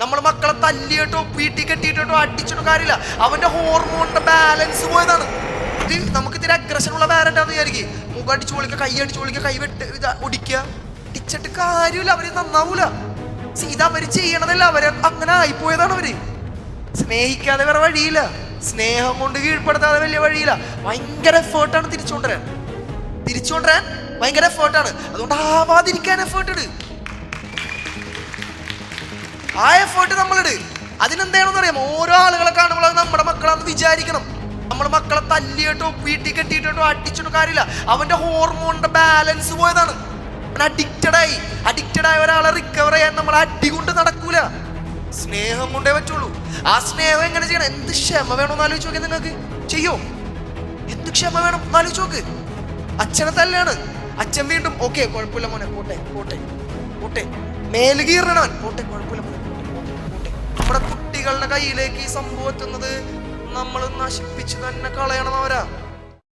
നമ്മൾ മക്കളെ തല്ലിയിട്ടോ വീട്ടിൽ കെട്ടിയിട്ടോ അടിച്ചിട്ടോ കാര്യമില്ല. അവന്റെ ഹോർമോണിന്റെ ബാലൻസ് പോയതാണ്. ഇത് നമുക്ക് ഇത്തിരി അഗ്രഷനുള്ള പാരന്റാന്ന് വിചാരിക്കും. മുഖം അടിച്ചു പൊളിക്കുക, കൈ അടിച്ചു പൊളിക്കുക, കൈ ഒടിക്കുക, ഇടിച്ചിട്ട് കാര്യമില്ല. അവര് നന്നാവൂല. ഇതവര് ചെയ്യണതല്ല, അവര് അങ്ങനെ ആയിപ്പോയതാണ്. അവര് സ്നേഹിക്കാതെ വേറെ വഴിയില്ല, സ്നേഹം കൊണ്ട് കീഴ്പ്പെടുത്താതെ വലിയ വഴിയില്ല. ഭയങ്കര എഫേർട്ടാണ് തിരിച്ചുകൊണ്ടുവരാൻ ഭയങ്കര എഫേർട്ടാണ്. അതുകൊണ്ട് ആവാതിരിക്കാൻ എഫേർട്ട് ഇട്. ആ എഫേർട്ട് നമ്മളിട്. അതിനെന്താണെന്ന് അറിയാം, ഓരോ ആളുകളെ കാണുമ്പോൾ അത് നമ്മുടെ മക്കളാന്ന് വിചാരിക്കണം. നമ്മൾ മക്കളെ തല്ലിയിട്ടോ വീട്ടിൽ കെട്ടിയിട്ടോ അടിച്ചിട്ടോ കാര്യമില്ല. അവന്റെ ഹോർമോണിന്റെ ബാലൻസ് പോയതാണ്. അഡിക്റ്റഡ് ആയ ഒരാളെ റിക്കവർ ചെയ്യാൻ നമ്മൾ അടി കൊണ്ട് നടക്കൂല, സ്നേഹം കൊണ്ടേ പറ്റുള്ളൂ. ആ സ്നേഹം എങ്ങനെ ചെയ്യണം? എന്ത് ക്ഷമ വേണമെന്ന് ആലോചിച്ച് നോക്കി. നിങ്ങൾക്ക് ചെയ്യോ? എന്ത് ക്ഷമ വേണം ആലോചിച്ച് നോക്ക്. അച്ഛനെ തല്ലാണ്, അച്ഛൻ വീണ്ടും ഓക്കെ കുഴപ്പമില്ല മോനെ, പോട്ടെ മേല് കീറണവൻ, പോട്ടെ കുഴപ്പമില്ല മോനെ, പോട്ടെ. നമ്മുടെ കുട്ടികളുടെ കയ്യിലേക്ക് ഈ സംഭവം എത്തുന്നത് നമ്മൾ നശിപ്പിച്ച് തന്നെ കളയണം അവരാ.